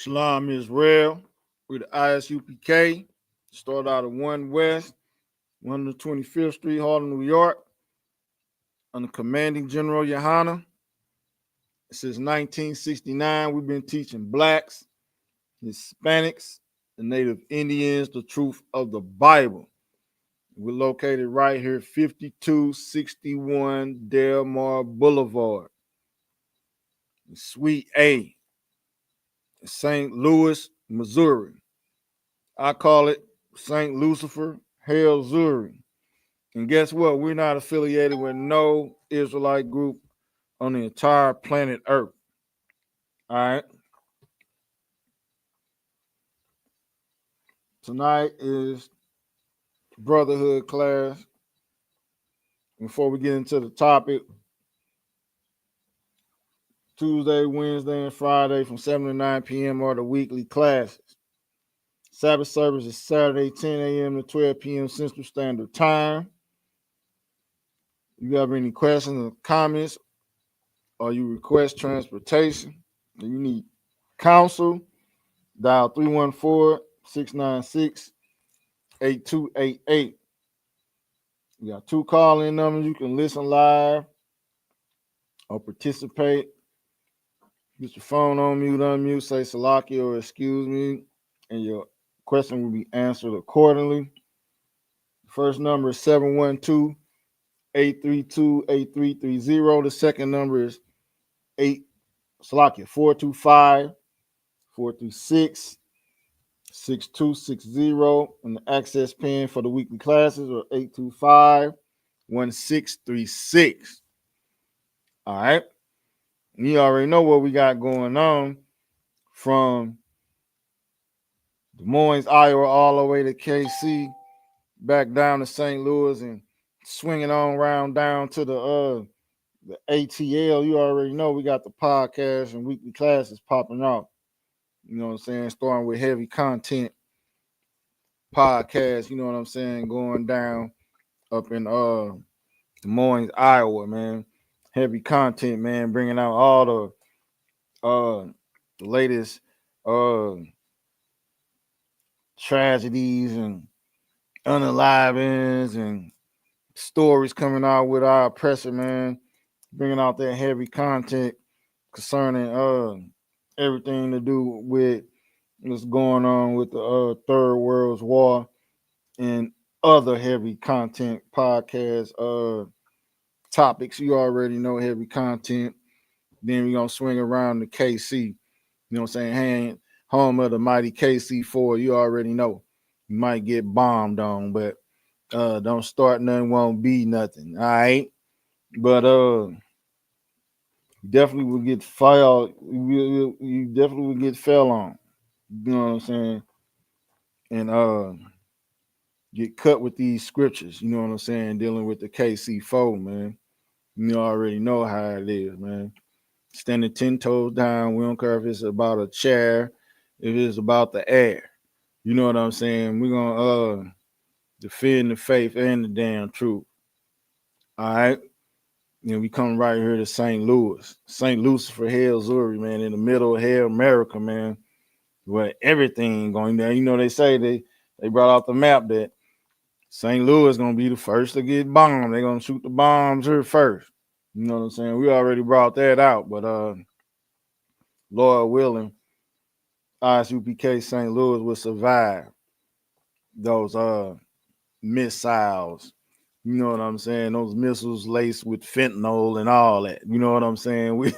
Shalom Israel. We're the ISUPK. Started out of 1 West, 125th Street, Harlem, New York, under commanding General YAHANNA. Since 1969, we've been teaching blacks, Hispanics, the native Indians the truth of the Bible. We're located right here, 5261 Delmar Boulevard, Suite A, St. Louis, Missouri. I call it St. Lucifer, Hell, Missouri. And guess what? We're not affiliated with no Israelite group on the entire planet Earth. All right. Tonight is Brotherhood class. Before we get into the topic, Tuesday, Wednesday, and Friday from 7 to 9 p.m. are the weekly classes. Sabbath service is Saturday, 10 a.m. to 12 p.m. Central Standard Time. If you have any questions or comments, or you request transportation, or you need counsel, dial 314-696-8288. We got 2 call-in numbers. You can listen live or participate. Get your phone on mute, unmute, say Salaki or excuse me, and your question will be answered accordingly. First number is 712-832-8330. The second number is 436-6260. And the access pin for the weekly classes are 825-1636. All right. You already know what we got going on from Des Moines, Iowa, all the way to KC, back down to St. Louis, and swinging on around down to the ATL. You already know we got the podcast and weekly classes popping off. You know what I'm saying? Starting with heavy content podcast, you know what I'm saying, going down up in Des Moines, Iowa, man. Heavy content, man, bringing out all the latest tragedies and unalivings and stories coming out with our oppressor, man. Bringing out that heavy content concerning everything to do with what's going on with the Third World War and other heavy content podcast topics. You already know heavy content. Then we're gonna swing around to KC. You know what I'm saying? Home of the mighty KC4. You already know. You might get bombed on, but don't start nothing, won't be nothing. All right. But definitely will get filed. You definitely will get fell on. You know what I'm saying? And get cut with these scriptures. You know what I'm saying? Dealing with the KC4, man. You already know how it is, man. Standing 10 toes down. We don't care if it's about a chair, if it's about the air. You know what I'm saying? We're gonna defend the faith and the damn truth. All right. You know, we come right here to St. Louis, St. Lucifer, Hell, Missouri, man, in the middle of hell, America, man, where everything going down. You know, they say they brought out the map that St. Louis is gonna be the first to get bombed. They're gonna shoot the bombs here first. You know what I'm saying? We already brought that out, but Lord willing, ISUPK St. Louis will survive those missiles. You know what I'm saying? Those missiles laced with fentanyl and all that. You know what I'm saying? We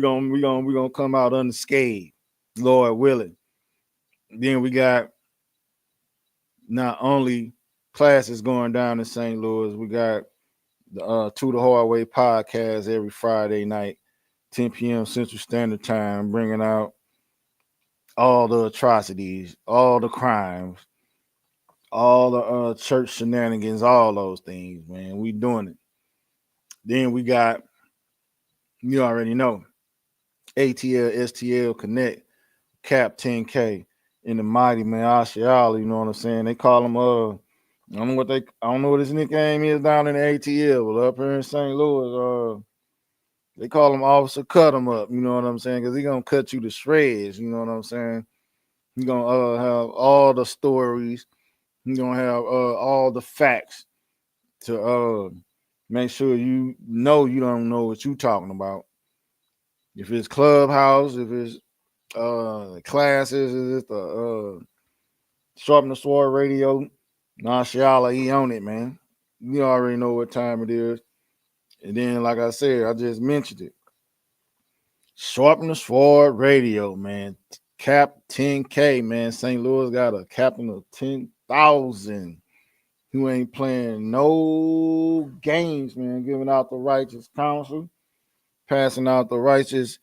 gonna come out unscathed, Lord willing. Then we got not only classes going down in St. Louis, we got the To the Hard Way podcast every Friday night, 10 p.m. Central Standard Time, bringing out all the atrocities, all the crimes, all the church shenanigans, all those things, man. We doing it. Then we got, you already know, ATL, STL Connect, Cap 10K in the mighty man Ashiali, you know what I'm saying? They call them I don't know what his nickname is down in the ATL, but up here in St. Louis, They call him Officer Cut him up. You know what I'm saying? Because he gonna cut you to shreds. You know what I'm saying? He gonna have all the stories. He gonna have all the facts to make sure you know you don't know what you talking about. If it's Clubhouse, if it's classes, is it the Sharpen the Sword Radio? Nashiala, he on it, man. You already know what time it is. And then, like I said, I just mentioned it. Sharpen the Sword Radio, man. Cap 10K, man. St. Louis got a captain of 10,000 who ain't playing no games, man. Giving out the righteous counsel, passing out the righteous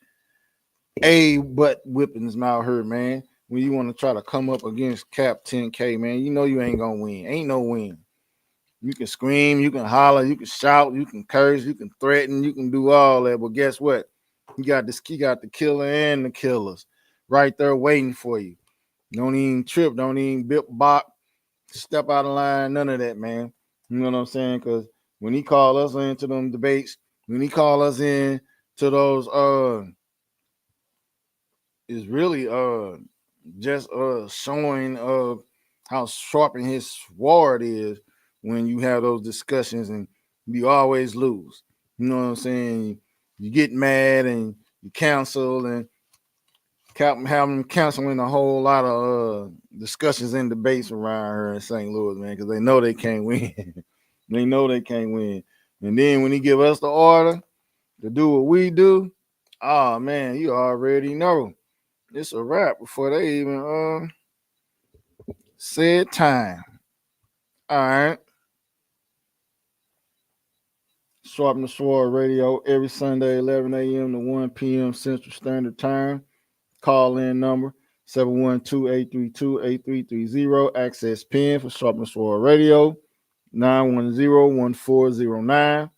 butt whippings out here, man. When you want to try to come up against Cap 10K, man, you know you ain't gonna win. Ain't no win. You can scream, you can holler, you can shout, you can curse, you can threaten, you can do all that. But guess what? You got the killer and the killers right there waiting for you. Don't even trip, don't even bip bop, step out of line, none of that, man. You know what I'm saying? Because when he called us into them debates, when he called us in to those is really just showing how sharp his sword is when you have those discussions and you always lose. You know what I'm saying? You get mad and you cancel and have them canceling a whole lot of discussions and debates around here in St. Louis, man, because they know they can't win. They know they can't win. And then when he give us the order to do what we do, oh man, you already know it's a wrap before they even said time. All right. Sharpen the Sword Radio every Sunday, 11 a.m. to 1 p.m. Central Standard Time. Call in number 712-832-8330. Access PIN for Sharpen the Sword Radio 910-1409.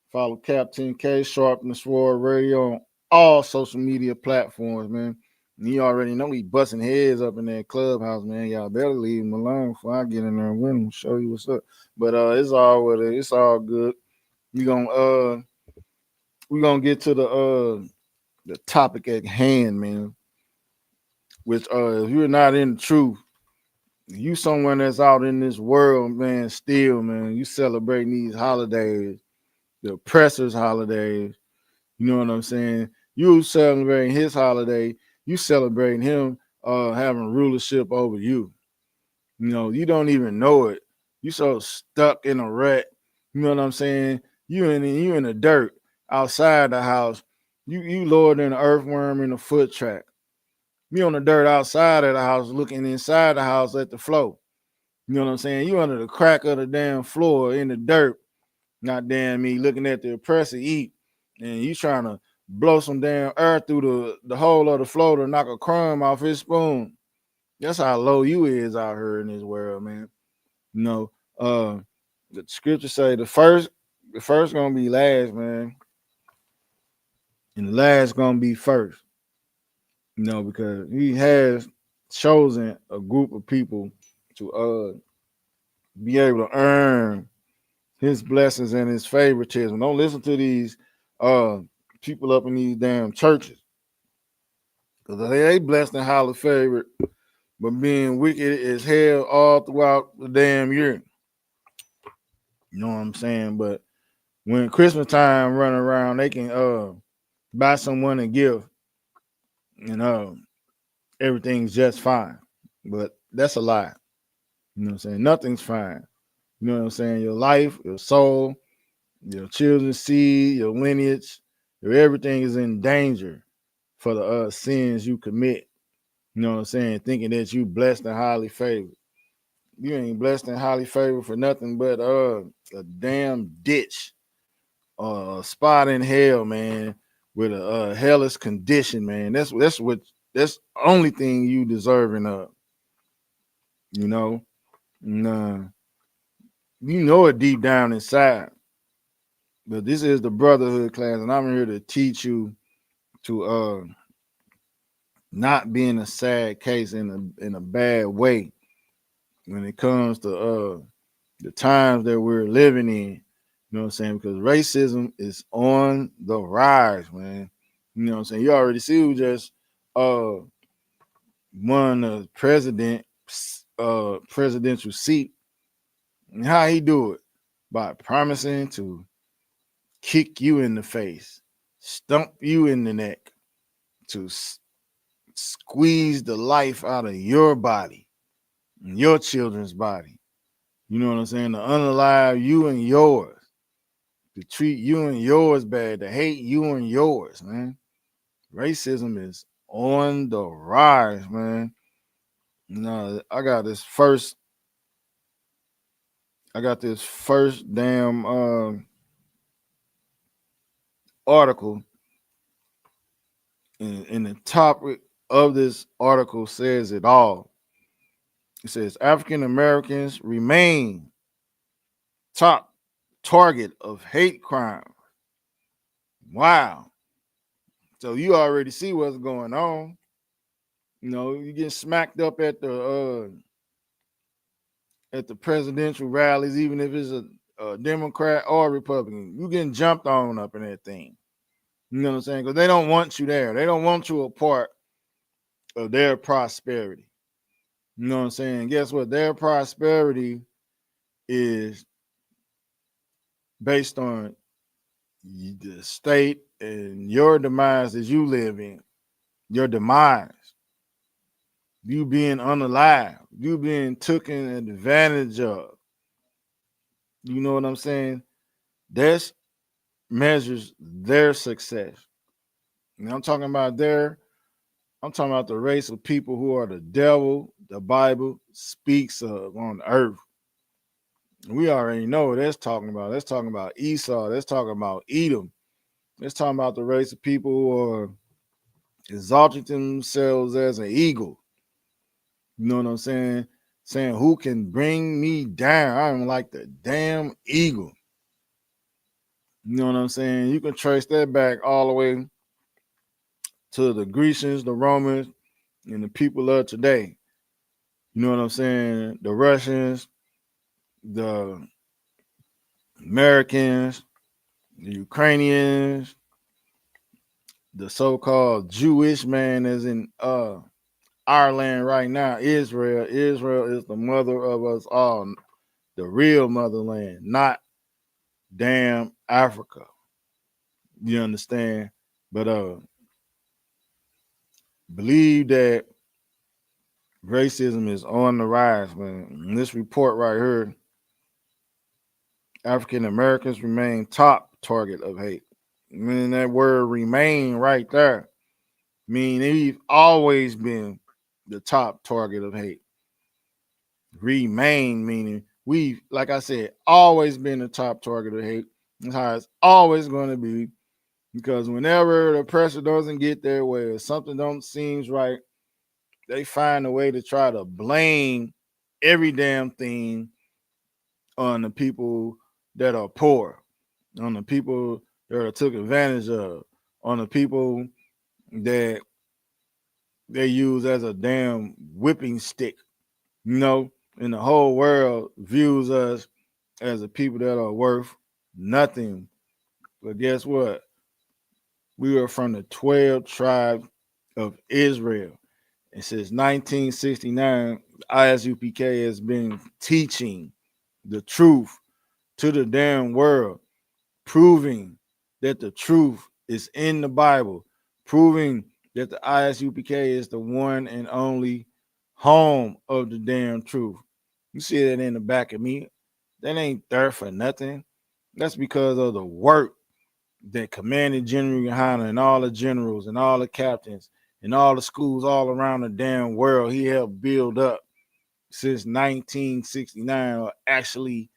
Follow Captain K, Sharpen the Sword Radio on all social media platforms, man. And you already know he busting heads up in that clubhouse, man. Y'all better leave him alone before I get in there and win him, show you what's up. But it's all with it. It's all good. We gonna get to the topic at hand, man. Which if you're not in the truth, you someone that's out in this world, man, still, man, you celebrating these holidays, the oppressors' holidays. You know what I'm saying? You celebrating his holiday, you celebrating him having rulership over you. You know, you don't even know it. You so stuck in a rut. You know what I'm saying? You in the dirt outside the house. You lower than an earthworm in a foot track. You on the dirt outside of the house, looking inside the house at the floor. You know what I'm saying? You under the crack of the damn floor in the dirt. Not damn me looking at the oppressor eat, and you trying to blow some damn air through the hole of the floor to knock a crumb off his spoon. That's how low you is out here in this world, man. You know, the scripture say the first gonna be last, man, and the last gonna be first. You know, because he has chosen a group of people to be able to earn his blessings and his favoritism. Don't listen to these uh people up in these damn churches. Because they blessed and highly favored, but being wicked as hell all throughout the damn year. You know what I'm saying? But when Christmas time run around, they can buy someone a gift and everything's just fine. But that's a lie. You know what I'm saying? Nothing's fine. You know what I'm saying? Your life, your soul, your children's seed, your lineage, your everything is in danger for the sins you commit. You know what I'm saying? Thinking that you blessed and highly favored. You ain't blessed and highly favored for nothing but a damn ditch, a spot in hell, man, with a hellish condition, man. That's the only thing you deserving of. You know, nah, you know it deep down inside. But this is the Brotherhood class, and I'm here to teach you to not be in a sad case in a bad way. When it comes to the times that we're living in, You know what I'm saying? Because racism is on the rise, man. You know what I'm saying? You already see who just won the presidential seat. And how he do it? By promising to kick you in the face, stump you in the neck, to squeeze the life out of your body and your children's body. You know what I'm saying? To unalive you and yours, to treat you and yours bad, to hate you and yours, man. Racism is on the rise, man. No, I got this first damn article, and the topic of this article says it all. It says African Americans remain top target of hate crime. Wow. So you already see what's going on. You know, you get smacked up at the presidential rallies, even if it's a Democrat or Republican. You getting jumped on up in that thing. You know what I'm saying? Because they don't want you there. They don't want you a part of their prosperity. You know what I'm saying? Guess what? Their prosperity is based on the state and your demise that you live in. Your demise. You being unalive. You being taken advantage of. You know what I'm saying? That's measures their success. And I'm talking about the race of people who are the devil, the Bible speaks of on earth. We already know what that's talking about. That's talking about Esau. That's talking about Edom. That's talking about the race of people who are exalting themselves as an eagle. You know what I'm saying? Saying, who can bring me down? I'm like the damn eagle. You know what I'm saying? You can trace that back all the way to the Grecians, the Romans, and the people of today. You know what I'm saying? The Russians, the Americans, the Ukrainians, the so-called Jewish man is in our land right now, Israel. Israel is the mother of us all, the real motherland, not damn Africa. You understand? But believe that racism is on the rise, man. In this report right here, African Americans remain top target of hate. I mean, that word remain right there. I mean, we've always been the top target of hate. Remain meaning we've, like I said, always been the top target of hate. That's how it's always going to be. Because whenever the pressure doesn't get their way or something don't seems right, they find a way to try to blame every damn thing on the people that are poor, on the people that are took advantage of, on the people that they use as a damn whipping stick, you know, and the whole world views us as the people that are worth nothing. But guess what? We are from the 12 tribes of Israel. And since 1969, ISUPK has been teaching the truth to the damn world, proving that the truth is in the Bible, proving that the ISUPK is the one and only home of the damn truth. You see that in the back of me. That ain't there for nothing. That's because of the work that Commanding General YAHANNA and all the generals and all the captains and all the schools all around the damn world he helped build up since 1969 are actually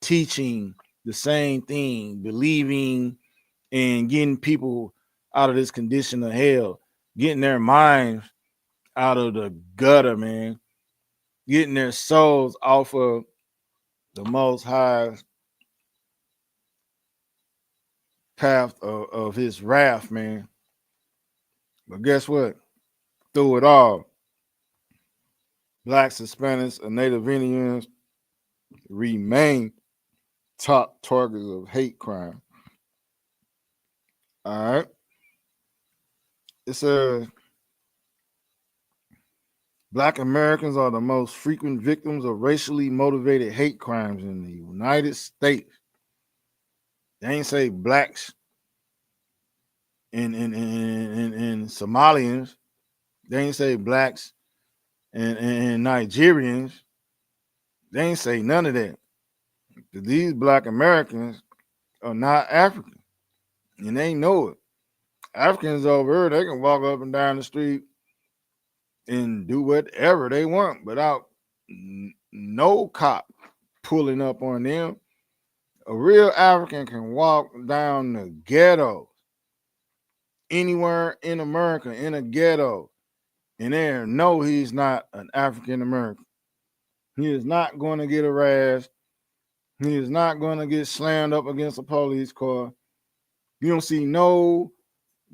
teaching the same thing, believing and getting people out of this condition of hell, getting their minds out of the gutter, man, getting their souls off of the most high path of his wrath, man. But guess what? Through it all, blacks, Hispanics, and Native Indians remain top targets of hate crime. All right. It says Black Americans are the most frequent victims of racially motivated hate crimes in the United States. They ain't say blacks and Somalians. They ain't say blacks and Nigerians. They ain't say none of that. These Black Americans are not African, and they know it. Africans over here, they can walk up and down the street and do whatever they want without no cop pulling up on them. A real African can walk down the ghetto anywhere in America in a ghetto, and they know he's not an African American. He is not going to get harassed. He is not going to get slammed up against a police car. You don't see no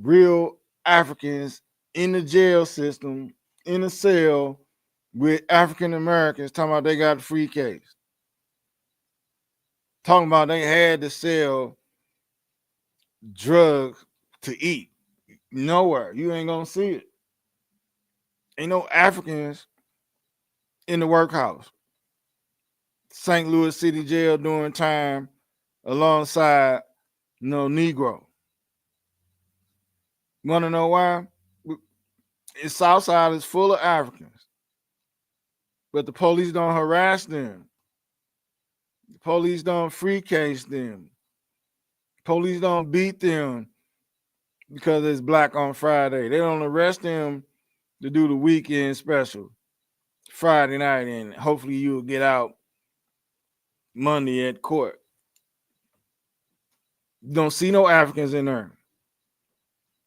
real Africans in the jail system, in a cell with African Americans talking about they got a free case. Talking about they had to sell drugs to eat. Nowhere. You ain't going to see it. Ain't no Africans in the workhouse. St. Louis City Jail doing time alongside Negro. You want to know why? It's Southside is full of Africans, but the police don't harass them. The police don't free case them. Police don't beat them because it's Black on Friday. They don't arrest them to do the weekend special Friday night, and hopefully you'll get out Monday at court. You don't see no Africans in there.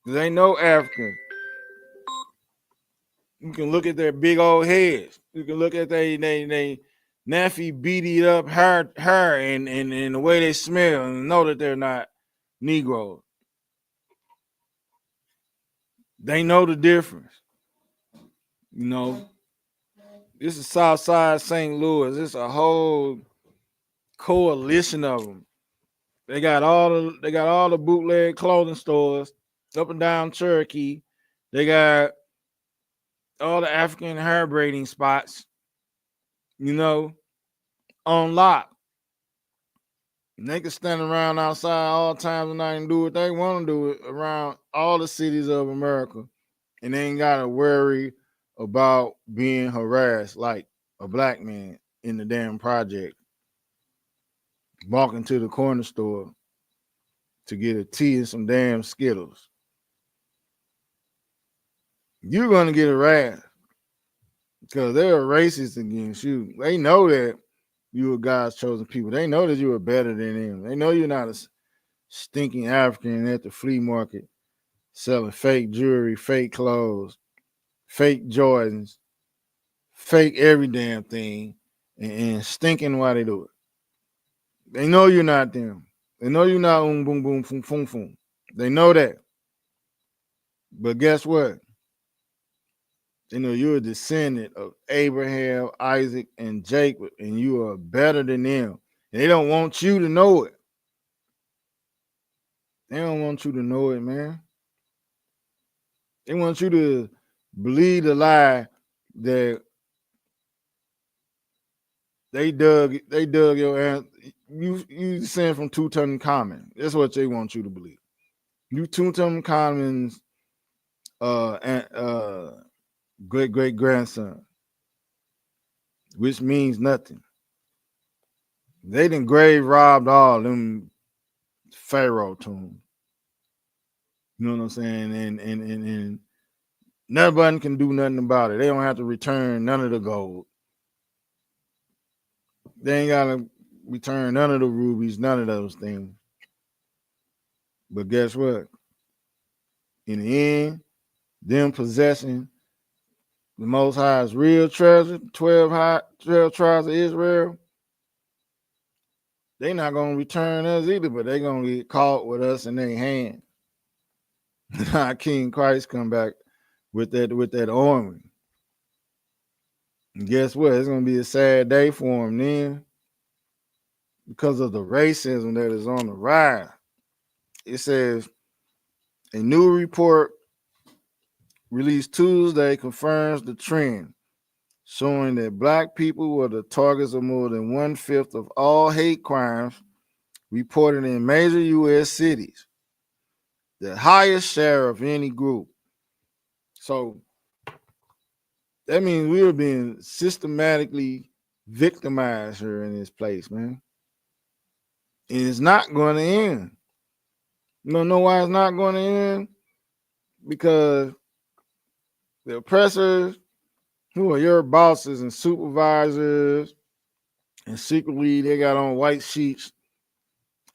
There ain't no Africans. You can look at their big old heads. You can look at they naffy beady up hair and the way they smell and know that they're not Negroes. They know the difference. This is Southside St. Louis. It's a whole coalition of them. They got all the bootleg clothing stores up and down Cherokee. They got all the African hair braiding spots, on lock. And they can stand around outside all times of night and do what they want to do around all the cities of America. And they ain't got to worry about being harassed like a Black man in the damn project walking to the corner store to get a tea and some damn Skittles. You're going to get harassed because they're racist against you. They know that you are God's chosen people. They know that you are better than them. They know you're not a stinking African at the flea market selling fake jewelry, fake clothes, fake Jordans, fake every damn thing, and stinking while they do it. They know you're not them. They know you're not boom boom fum fum fum. They know that. But guess what? They know you're a descendant of Abraham, Isaac, and Jacob, and you are better than them. And they don't want you to know it. They don't want you to know it, man. They want you to believe the lie that they dug your ass. You descend from Tutankhamun. That's what they want you to believe. You Tutankhamun's great grandson, which means nothing. They done grave robbed all them pharaoh tombs. You know what I'm saying? And nobody can do nothing about it. They don't have to return none of the gold. They ain't gotta return none of the rubies, none of those things. But guess what? In the end, them possessing the Most High's real treasure, 12 tribes of Israel, they not gonna return us either, but they gonna get caught with us in their hand. King Christ come back with that army. And guess what? It's gonna be a sad day for him then. because of the racism that is on the rise. It says a new report released Tuesday confirms the trend, showing that black people were the targets of more than 1/5 of all hate crimes reported in major U.S. cities, the highest share of any group. So that means we were being systematically victimized here in this place, man. And it's not going to end. You don't know why it's not going to end? Because the oppressors, who are your bosses and supervisors, and secretly they got on white sheets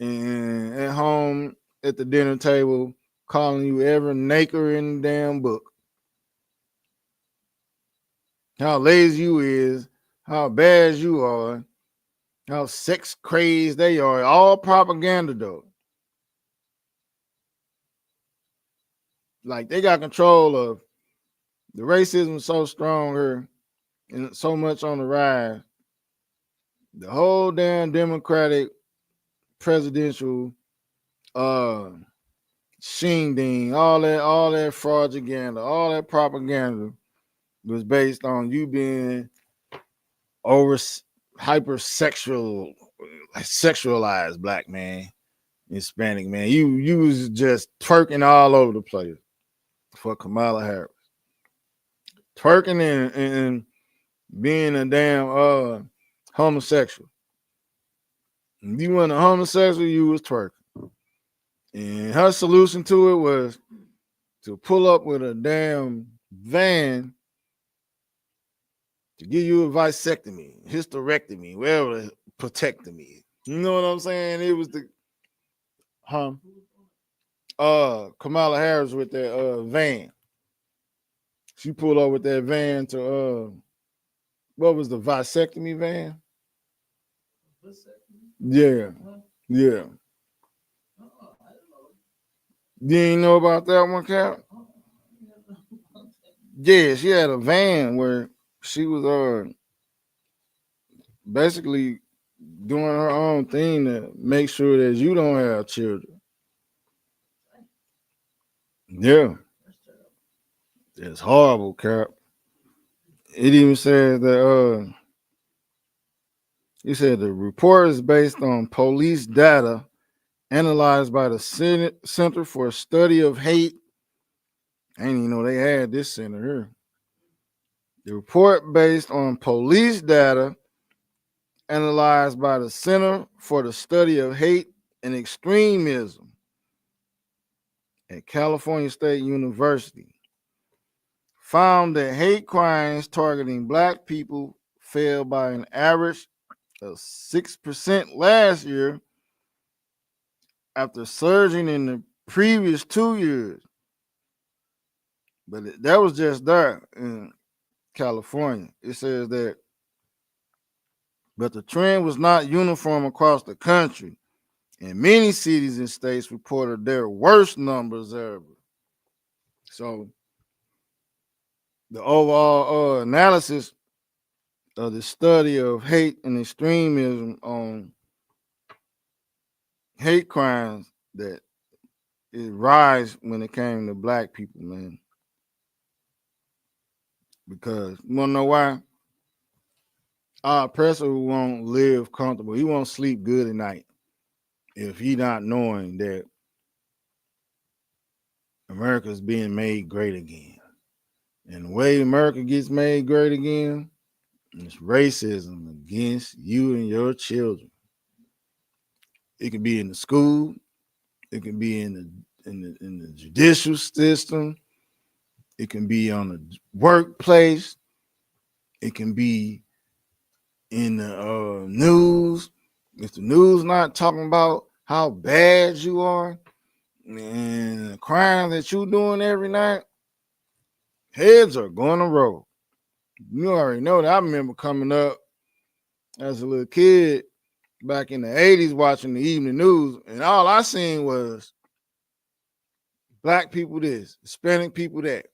and at home at the dinner table calling you every naker in the damn book. How lazy you is, how bad you are, how sex crazed they are. All propaganda though. Like they got control of the racism so strong here and so much on the rise. The whole damn Democratic presidential shing ding, all that propaganda, all that propaganda was based on you being over hypersexual, sexualized black man, Hispanic man. You was just twerking all over the place for Kamala Harris, twerking and being a damn homosexual. If you weren't a homosexual, you was twerking. And her solution to it was to pull up with a damn van to give you a vasectomy, hysterectomy, whatever, protectomy. You know what I'm saying? It was the Kamala Harris with that van. She pulled up with that van to what was the vasectomy van? Yeah. Yeah. You didn't know about that one, Cap? Yeah, she had a van where she was basically doing her own thing to make sure that you don't have children. Yeah. It's horrible, Cap. It even says that it said the report is based on police data analyzed by the Center for Study of Hate. I didn't even know they had this center here. The report based on police data analyzed by the Center for the Study of Hate and Extremism at California State University found that hate crimes targeting black people fell by an average of 6% last year after surging in the previous 2 years. But that was just there in California. It says that, but the trend was not uniform across the country, and many cities and states reported their worst numbers ever. So the overall analysis of the study of hate and extremism on hate crimes that it rise when it came to black people, man. Because you wanna know why? Our oppressor won't live comfortable. He won't sleep good at night if he not knowing that America's being made great again. And the way America gets made great again is racism against you and your children. It can be in the school, it can be in the judicial system, it can be on the workplace, it can be in the news. If the news not talking about how bad you are and the crime that you doing every night, heads are going to roll. You already know that. I remember coming up as a little kid back in the 80s watching the evening news, and all I seen was black people this, Hispanic people that.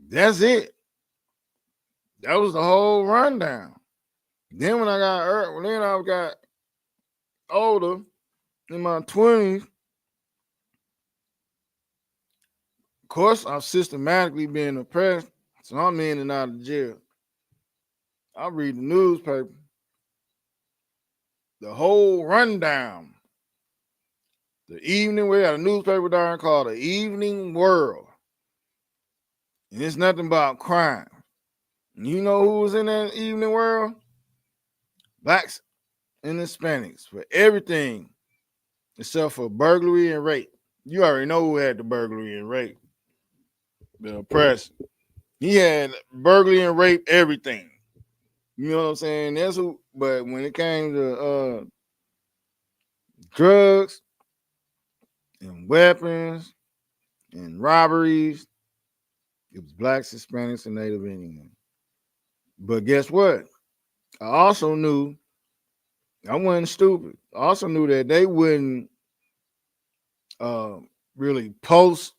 That's it. That was the whole rundown. Then when I got older, in my 20s, of course, I'm systematically being oppressed. So I'm in and out of jail. I read the newspaper, the whole rundown. The evening, we had a newspaper down called the Evening World. And it's nothing about crime. And you know who was in that Evening World? Blacks and Hispanics for everything except for burglary and rape. You already know who had the burglary and rape. The press. He had burglary and rape everything. You know what I'm saying? That's who. But when it came to drugs and weapons and robberies, it was blacks, Hispanics, and Native Indians. But guess what? I also knew I wasn't stupid. I also knew that they wouldn't uh, really post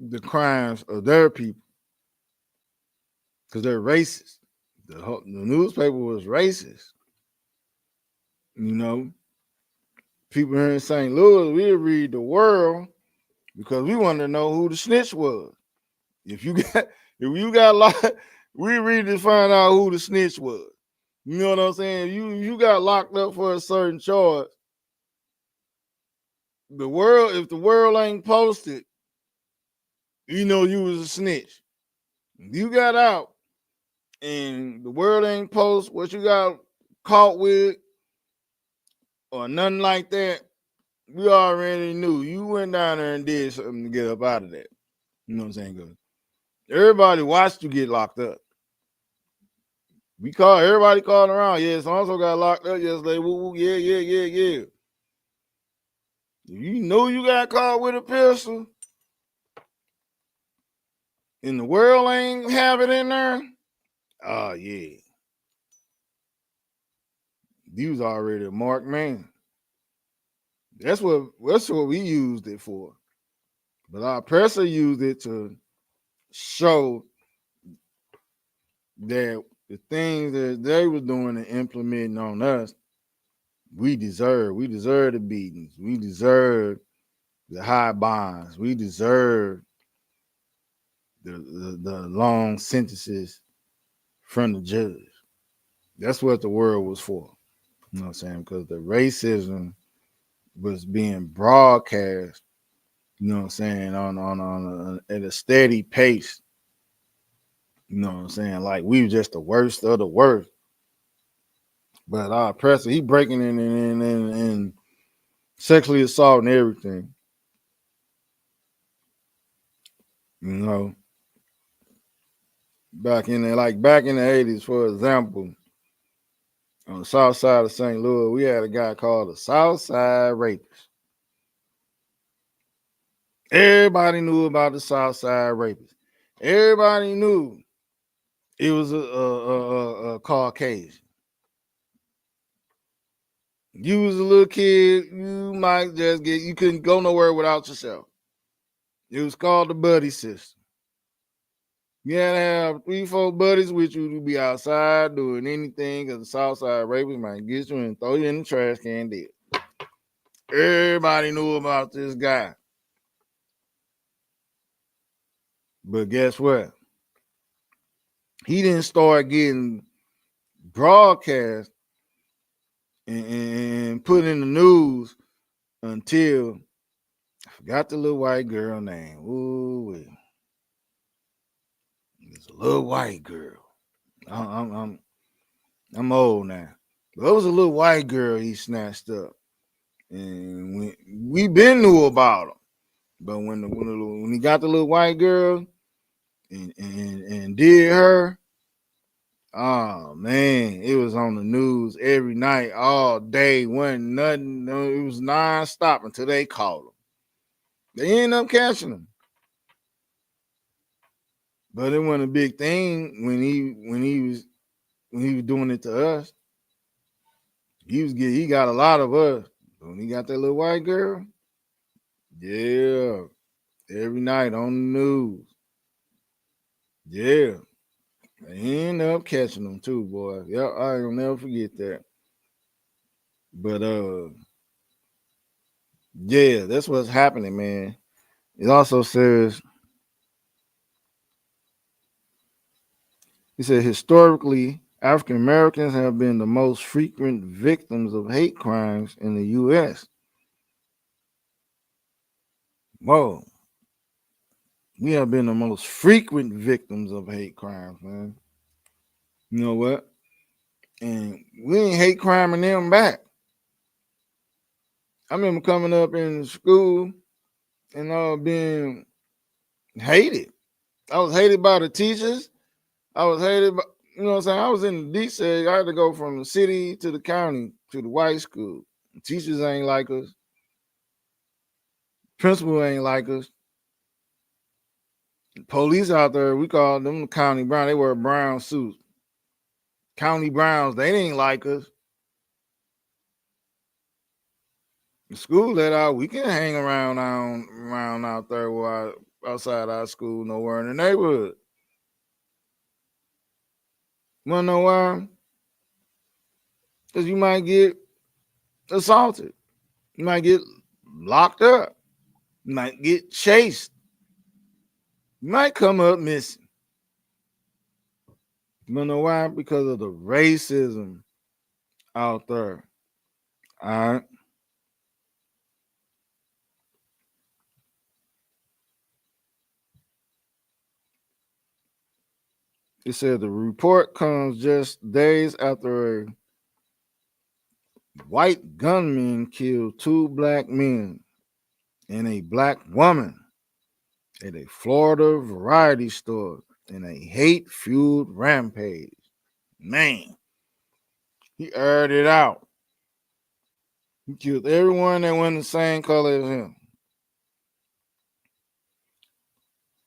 the crimes of their people because they're racist. The newspaper was racist. You know, people here in St. Louis, we read the World because we wanted to know who the snitch was. If you got locked, we read to find out who the snitch was. You know what I'm saying? You got locked up for a certain charge. If the World ain't posted, you know you was a snitch. You got out and the World ain't post what you got caught with or nothing like that, we already knew you went down there and did something to get up out of that. You know what I'm saying? Good. Everybody watched you get locked up. Everybody calling around. Yeah, so also got locked up yesterday. Woo, woo, yeah. You know you got caught with a pistol and the World ain't have it in there. Oh yeah. You was already a marked man. That's what we used it for. But our oppressor used it to show that the things that they were doing and implementing on us, we deserve. We deserve the beatings. We deserve the high bonds. We deserve the long sentences from the judge. That's what the world was for. You know what I'm saying? Because the racism was being broadcast, you know what I'm saying, at a steady pace. You know what I'm saying? Like we were just the worst of the worst. But our oppressor, he breaking in and sexually assaulting everything. You know, back in the 80s, for example, on the south side of St. Louis, we had a guy called the South Side Rapist. Everybody knew about the South Side Rapist. Everybody knew it was a Caucasian. You was a little kid, you couldn't go nowhere without yourself. It was called the buddy system. You had to have 3-4 buddies with you to be outside doing anything because the Southside rapist might get you and throw you in the trash can dead. Everybody knew about this guy. But guess what? He didn't start getting broadcast and put in the news until I forgot the little white girl name. Ooh, it's a little white girl. I'm old now. But it was a little white girl he snatched up. And we been knew about him. But when he got the little white girl and did her, oh man, it was on the news every night, all day. Wasn't nothing. It was non-stop until they caught him. They ended up catching him. But it wasn't a big thing when he was doing it to us. He got a lot of us. But when he got that little white girl, yeah, every night on the news. Yeah. They end up catching them too, boy. Yep, I will never forget that. But yeah, that's what's happening, man. It also says, he said, historically, African Americans have been the most frequent victims of hate crimes in the U.S. Whoa, we have been the most frequent victims of hate crimes, man. You know what? And we ain't hate criming them back. I remember coming up in school and being hated. I was hated by the teachers. I was hated by, you know what I'm saying? I was in the D-Seg. I had to go from the city to the county to the white school. Teachers ain't like us. Principal ain't like us. Police out there, we call them the county brown. They wear brown suits. County browns, they ain't like us. The school let out, we can hang around out there outside our school, nowhere in the neighborhood. Wanna know why? Because you might get assaulted. You might get locked up. You might get chased. You might come up missing. You wanna know why? Because of the racism out there. All right. It said the report comes just days after a white gunman killed two black men and a black woman at a Florida variety store in a hate-fueled rampage. Man, he aired it out. He killed everyone that went the same color as him.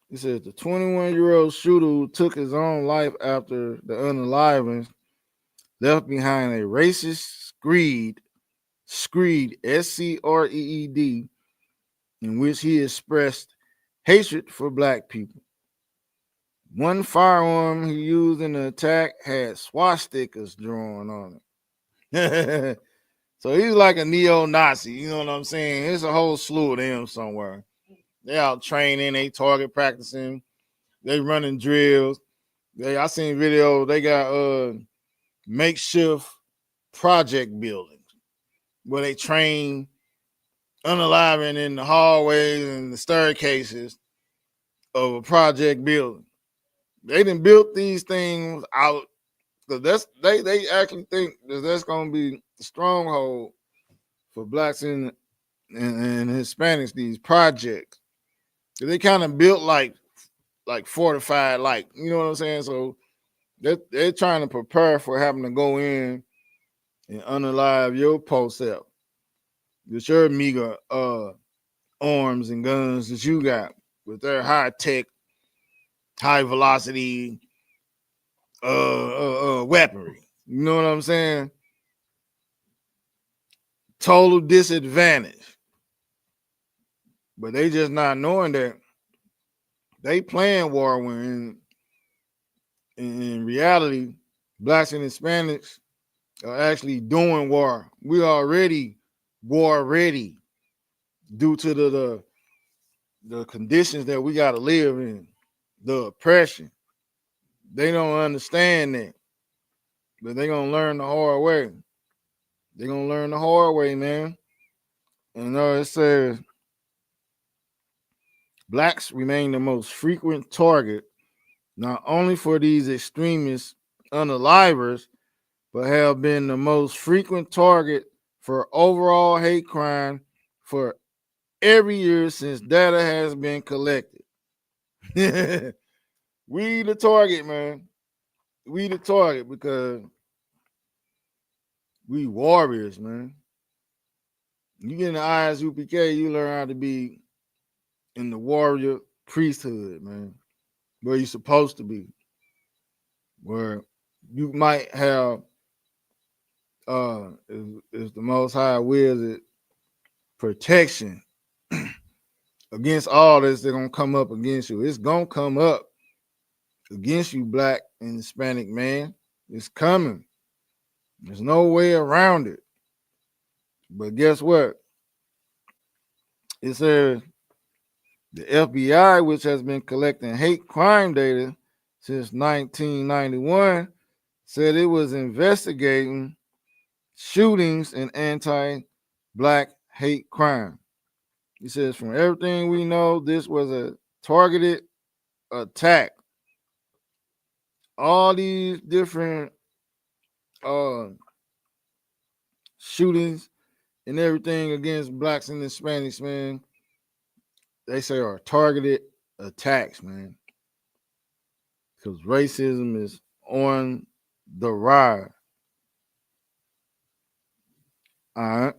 He said the 21-year-old shooter who took his own life after the unalivings left behind a racist screed, SCREED, in which he expressed hatred for black people. One firearm he used in the attack had swastikas drawn on it. So he's like a neo-Nazi, you know what I'm saying? There's a whole slew of them somewhere. They out training, they target practicing, they running drills. I seen video, they got makeshift project buildings where they train unaliving in the hallways and the staircases of a project building. They done built these things out because they actually think that that's gonna be the stronghold for blacks and Hispanics. These projects they kind of built like fortified, like you know what I'm saying. So they're trying to prepare for having to go in and unalive your post up with your meager arms and guns that you got with their high tech, high velocity weaponry. You know what I'm saying? Total disadvantage. But they just not knowing that they playing war when in reality, blacks and Hispanics are actually doing war. We already war ready due to the conditions that we got to live in, the oppression. They don't understand that, but they gonna learn the hard way. They gonna learn the hard way, man. And it says blacks remain the most frequent target, not only for these extremist unalivers, but have been the most frequent target for overall hate crime for every year since data has been collected. We the target, man. We the target because we warriors, man. You get in the ISUPK, you learn how to be in the warrior priesthood, man. Where you're supposed to be. Where you might have is the most high wills it protection against all this. They're gonna come up against you. It's gonna come up against you, black and Hispanic man. It's coming. There's no way around it. But guess what? It says the FBI, which has been collecting hate crime data since 1991, said it was investigating shootings and anti-black hate crime. He says, from everything we know, this was a targeted attack. All these different uh, shootings and everything against blacks and Hispanics, man, they say are targeted attacks, man. Because racism is on the rise. All right.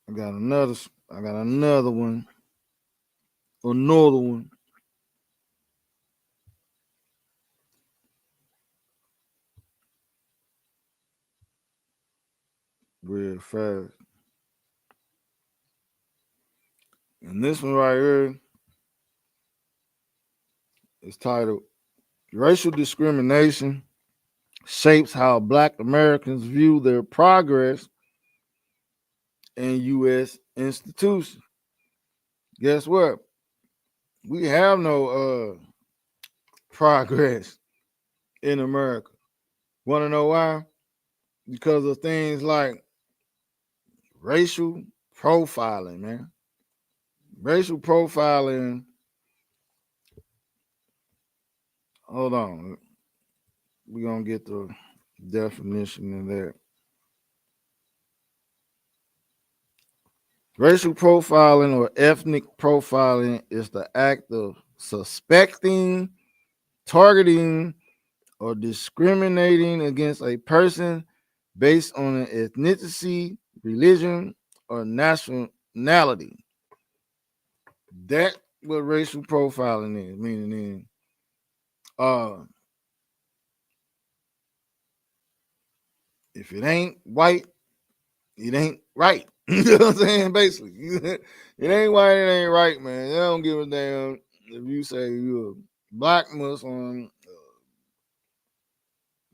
I got another one. Another one. Real fast. And this one right here is titled Racial Discrimination Shapes How Black Americans View Their Progress in U.S. Institutions. Guess what? We have no progress in America. Want to know why? Because of things like racial profiling, man. Racial profiling. Hold on. We're going to get the definition in there. Racial profiling or ethnic profiling is the act of suspecting, targeting, or discriminating against a person based on an ethnicity, religion, or nationality. That's what racial profiling is, meaning if it ain't white, it ain't right. You know what I'm saying? Basically, it ain't white, it ain't right, man. They don't give a damn if you say you're a black Muslim,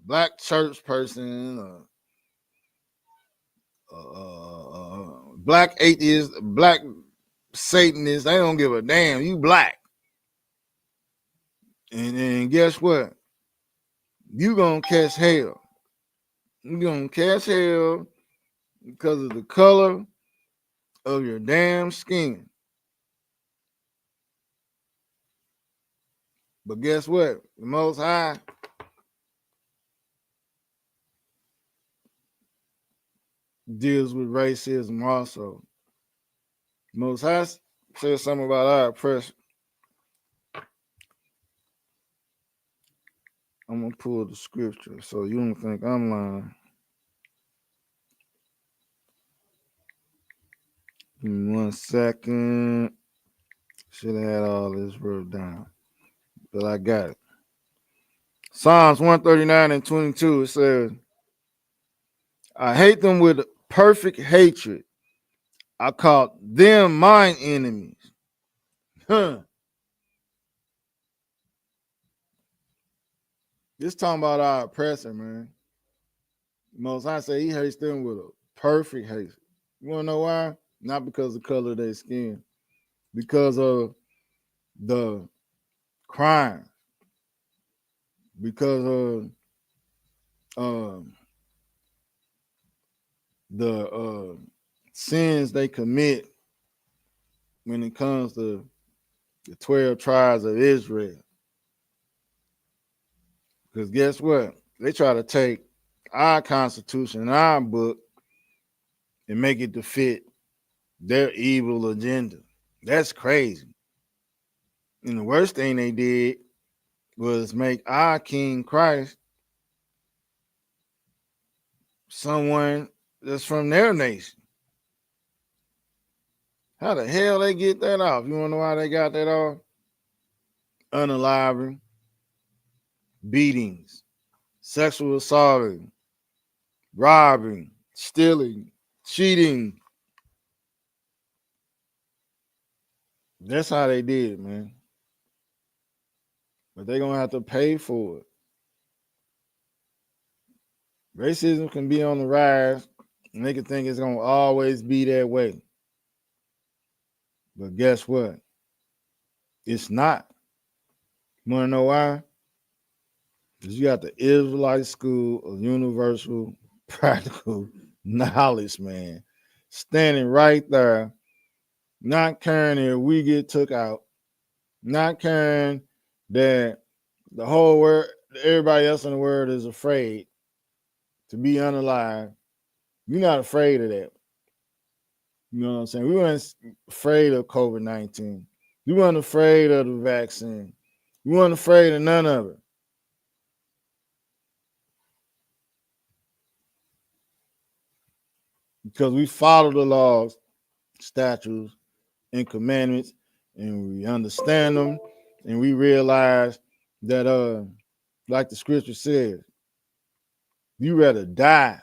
black church person, black atheist, black Satanist. They don't give a damn. You black, and guess what? You gonna catch hell. You gonna catch hell because of the color of your damn skin. But guess what? The Most High deals with racism also. Most High says something about our oppression. I'm gonna pull the scripture so you don't think I'm lying. Give me 1 second. Should have had all this wrote down, but I got it. Psalms 139 and 22. It says, "I hate them with perfect hatred. I call them mine enemies." Huh. This talking about our oppressor, man. Most High say he hates them with a perfect hate. You want to know why? Not because of the color of their skin, because of the crime, because of the sins they commit when it comes to the 12 tribes of Israel. Because guess what? They try to take our constitution and our book and make it to fit their evil agenda. That's crazy. And the worst thing they did was make our King Christ someone that's from their nation. How the hell they get that off? You want to know why they got that off? Unaliving, beatings, sexual assaulting, robbing, stealing, cheating. That's how they did, man. But they're going to have to pay for it. Racism can be on the rise, and they can think it's gonna always be that way. But guess what? It's not. You wanna know why? Because you got the Israelite School of Universal Practical Knowledge, man, standing right there, not caring if we get took out, not caring that the whole world, everybody else in the world is afraid to be unalive. You're not afraid of that. You know what I'm saying? We weren't afraid of COVID-19. We weren't afraid of the vaccine. We weren't afraid of none of it. Because we follow the laws, statutes, and commandments, and we understand them, and we realize that like the scripture says, you rather die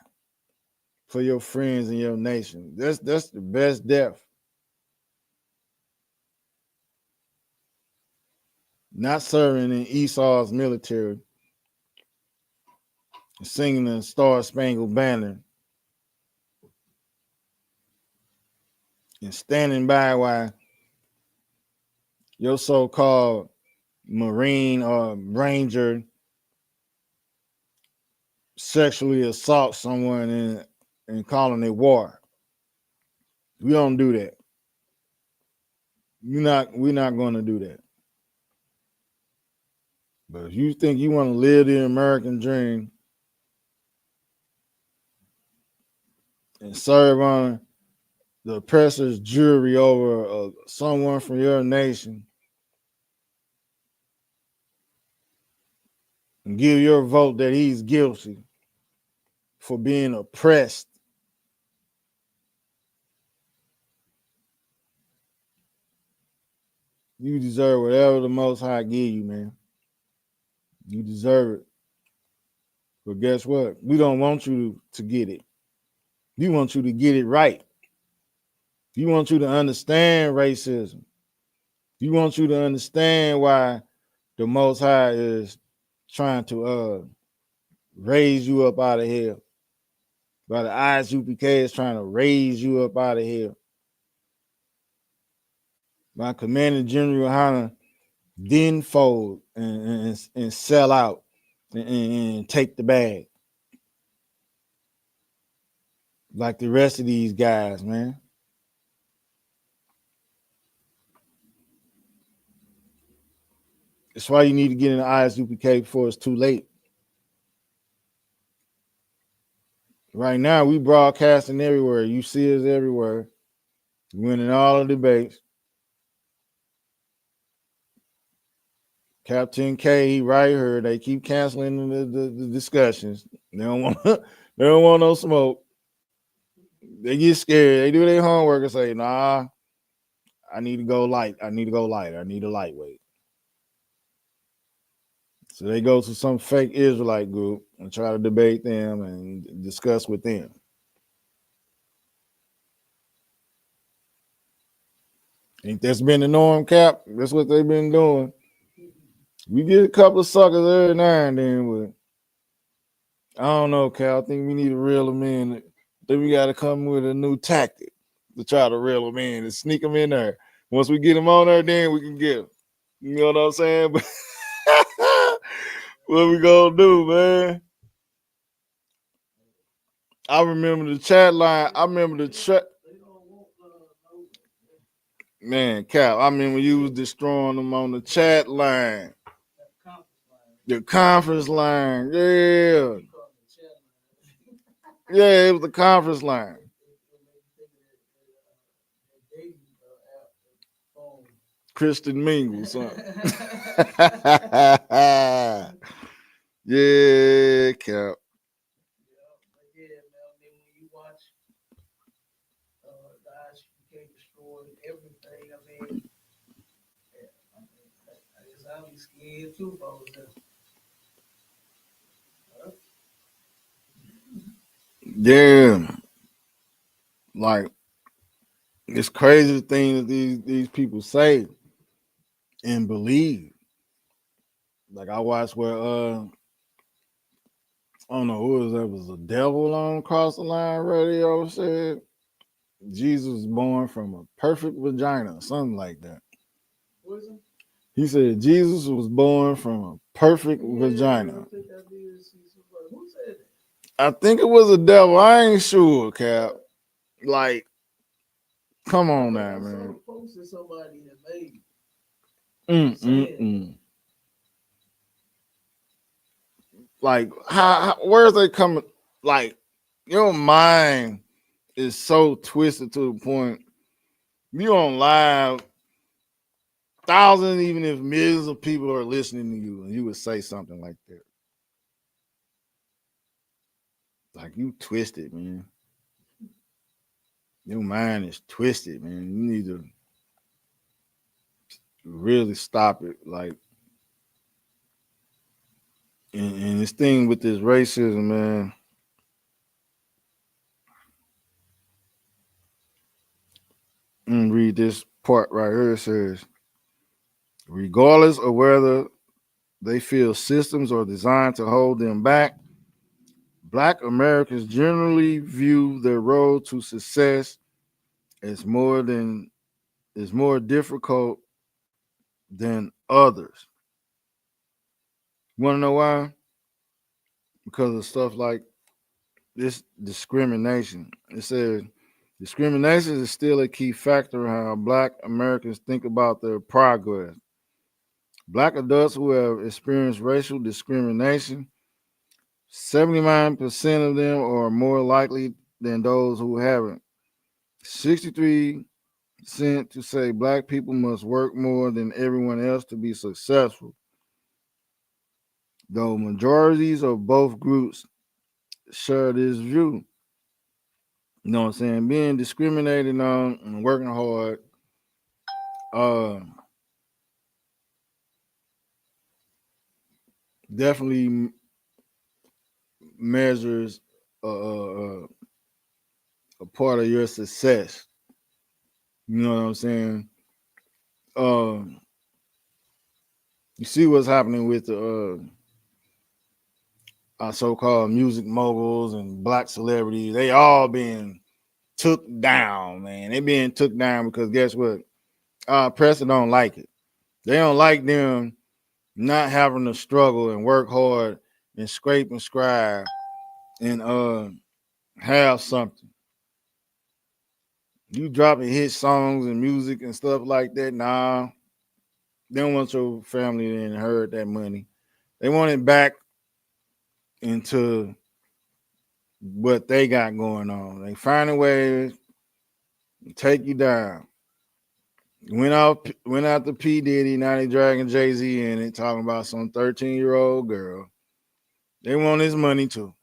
for your friends and your nation. That's the best death. Not serving in Esau's military, singing the Star Spangled Banner, and standing by while your so-called Marine or Ranger sexually assault someone and calling it war. We don't do that. We're not going to do that. But if you think you want to live the American dream and serve on the oppressor's jury over someone from your nation and give your vote that he's guilty for being oppressed, you deserve whatever the Most High give you, man. You deserve it. But guess what? We don't want you to get it. We want you to get it right. We want you to understand racism. We want you to understand why the Most High is trying to raise you up out of here. Why the ISUPK is trying to raise you up out of here. My Commander General YAHANNA didn't fold and sell out and take the bag like the rest of these guys, man. That's why you need to get in the ISUPK before it's too late. Right now, we broadcasting everywhere. You see us everywhere. Winning all the debates. Captain K, he right here. They keep canceling the discussions. They don't want they don't want no smoke. They get scared. They do their homework and say, nah, I need to go light. I need to go light. I need a lightweight. So they go to some fake Israelite group and try to debate them and discuss with them. Ain't that's been the norm, Cap? That's what they've been doing. We get a couple of suckers every now and then, but I don't know, Cap. I think we need to reel them in. Then we got to come with a new tactic to try to reel them in and sneak them in there. Once we get them on there, then we can get them. You know what I'm saying? But what we gonna do, man? I remember the chat line. I remember the chat. Man, Cap, I remember you was destroying them on the chat line. The conference line. Yeah. Yeah, it was the conference line. Christian Mingle, son. Yeah, Cap. Yeah, like it's crazy the thing that these people say and believe. Like I watched where I don't know who was that. Was a devil on Cross the Line Radio said Jesus was born from a perfect vagina, something like that. What is it? He said Jesus was born from a perfect vagina. I think that is somebody. Who said that? I think it was a devil. I ain't sure, Cap. Like, come on now, I saw man. a post that somebody had made Mm, mm, saying mm. Like, how where's they coming? Like, your mind is so twisted to the point you on live, thousands, even if millions of people are listening to you, and you would say something like that. Like, you twisted, man. Your mind is twisted, man. You need to really stop it. Like, and this thing with this racism, man. I'm gonna read this part right here. It says, regardless of whether they feel systems are designed to hold them back, Black Americans generally view their road to success as more difficult than others. You want to know why? Because of stuff like this discrimination. It says discrimination is still a key factor in how Black Americans think about their progress. Black adults who have experienced racial discrimination, 79% of them are more likely than those who haven't. 63% to say Black people must work more than everyone else to be successful. Though majorities of both groups share this view. You know what I'm saying? Being discriminated on and working hard uh, definitely measures a part of your success. You know what I'm saying? Um, you see what's happening with the our so-called music moguls and black celebrities. They all being took down, man. They being took down because guess what? Press don't like it. They don't like them not having to struggle and work hard and scrape and scribe and have something. You dropping hit songs and music and stuff like that. Nah, they don't want your family to inherit that money. They want it back into what they got going on. They find a way to take you down. Went out to P. Diddy, now they dragging Jay-Z in it, talking about some 13-year-old girl. They want his money too.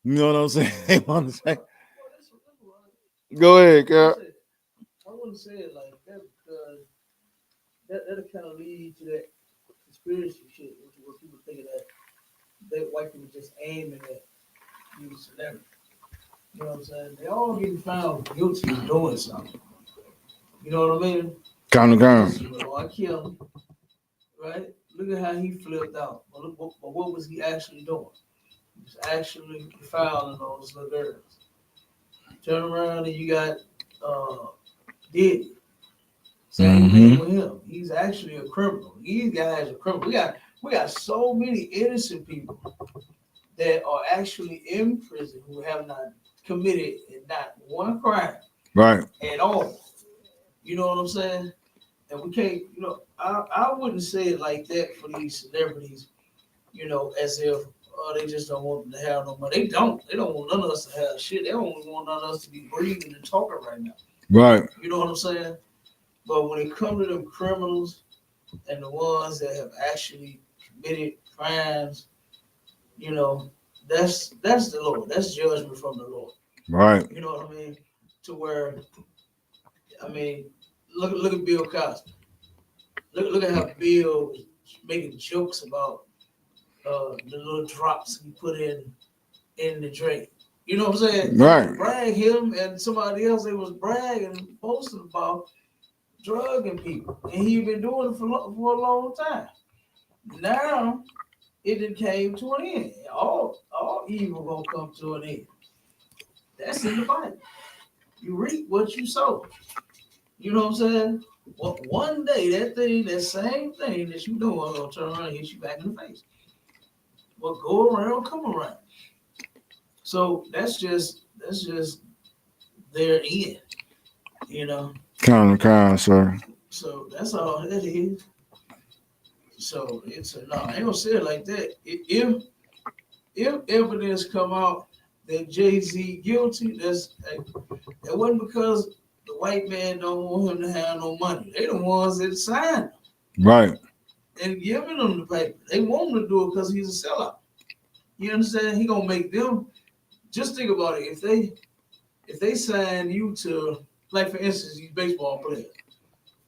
You know what I'm saying? They want to say, go ahead, Cap. I wouldn't say it like that because that'll kind of lead to that conspiracy shit, where people thinking that white people just aiming at you celebrity. You know what I'm saying? They all getting found guilty of doing something. You know what I mean? Count. I killed him, right? Look at how he flipped out. But what was he actually doing? He was actually fouling those little girls. Turn around and you got uh, Diddy. Same thing with him. He's actually a criminal. These guys are criminal. We got so many innocent people that are actually in prison who have not committed not one crime Right. at all. You know what I'm saying? And we can't, I wouldn't say it like that for these celebrities, as if they just don't want them to have no money. They don't. They don't want none of us to have shit. They don't want none of us to be breathing and talking right now. Right. You know what I'm saying? But when it comes to them criminals and the ones that have actually committed crimes, that's the Lord. That's judgment from the Lord. Right. You know what I mean? To where, I mean, look at Bill Cosby. Look at how Bill was making jokes about the little drops he put in the drink. You know what I'm saying? Right. Brag him and somebody else. They was bragging, posting about drugging people, and he been doing it for a long time. Now it came to an end. All all evil gonna come to an end. That's in the Bible. You reap what you sow. You know what I'm saying? Well, one day that same thing that you doing gonna turn around and hit you back in the face. What go around, come around. So that's just their end, you know. Kind, sir. So that's all that is. So it's no, I ain't gonna say it like that. If evidence come out that Jay-Z guilty, that wasn't because the white man don't want him to have no money. They the ones that signed him Right. and giving them the paper. They want him to do it because he's a sellout. You understand? He gonna make them. Just think about it. If they sign you to, like for instance, these baseball players,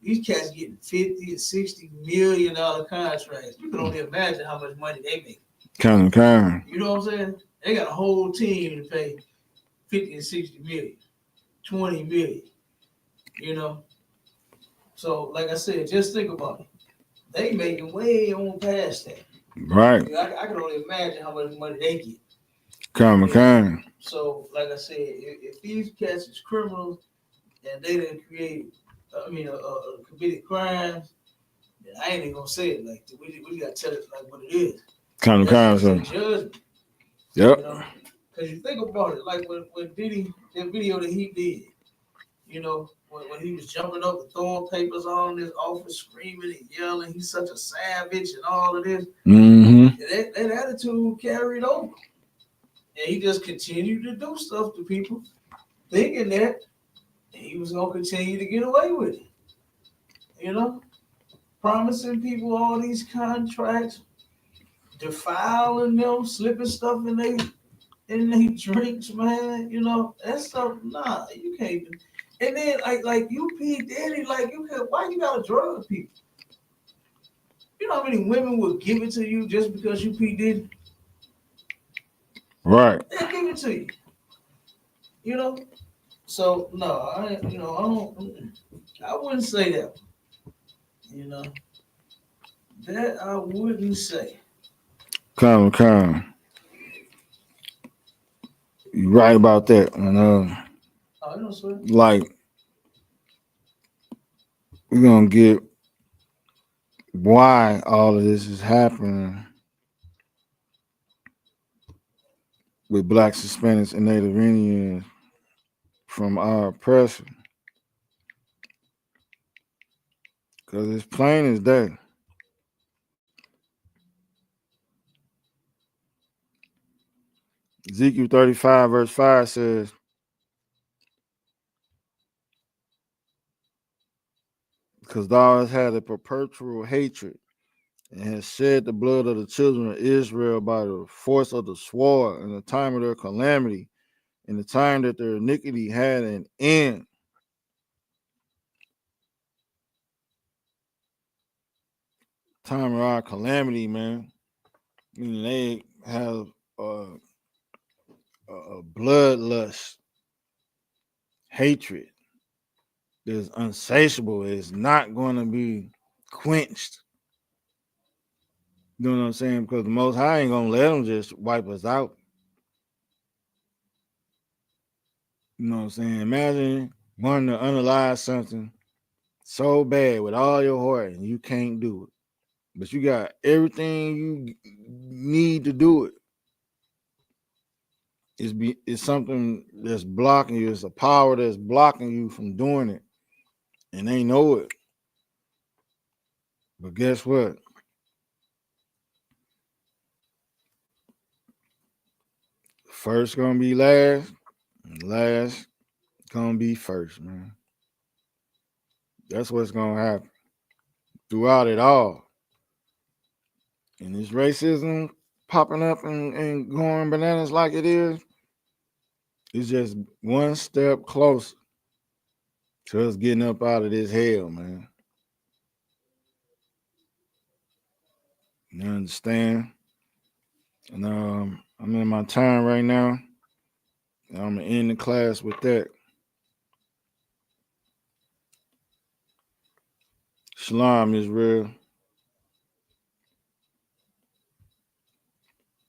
these cats getting 50 to 60 million dollar contracts. You can only imagine how much money they make. Kind. You know what I'm saying? They got a whole team to pay 50 and 60 million, 20 million. You know? So like I said, just think about it. They making way on past that. Right. I can only imagine how much money they get. Kind. So, like I said, if these cats is criminals and they didn't committed crimes, then I ain't even gonna say it like that. We gotta tell it like what it is. Kind, sir. Judgment. Yep. You know, because you think about it, like when Diddy, that video that he did, you know, when he was jumping up and throwing papers on his office, screaming and yelling, he's such a savage and all of this. Mm-hmm. That attitude carried over. And he just continued to do stuff to people, thinking that he was gonna continue to get away with it. You know, promising people all these contracts, defiling them, slipping stuff in they drinks, man. You know, that stuff. Nah, you can't. And then like you P Diddy, like you can. Why you gotta drug people? You know how many women would give it to you just because you P Diddy? Right. They'll give it to you. You know. So no, I wouldn't say that. You know, that I wouldn't say. Kind. You right about that. And I don't swear. like we're gonna get why all of this is happening with blacks, Hispanics, and Native Indians from our oppressor. Because it's plain as day. Ezekiel 35, verse 5 says, because thou hast had a perpetual hatred and hast shed the blood of the children of Israel by the force of the sword in the time of their calamity, in the time that their iniquity had an end. Time of our calamity, man. Meaning they have a bloodlust, hatred that's unsatiable. It's not going to be quenched. You know what I'm saying? Because the Most High ain't going to let them just wipe us out. You know what I'm saying? Imagine wanting to unalive something so bad with all your heart and you can't do it. But you got everything you need to do it. It's something that's blocking you. It's a power that's blocking you from doing it. And they know it. But guess what? First gonna be last, and last gonna be first, man. That's what's gonna happen throughout it all. And this racism popping up and going bananas like it is, it's just one step closer to us getting up out of this hell, man. You understand? And I'm in my time right now. And I'm gonna end the class with that. Shalom is real.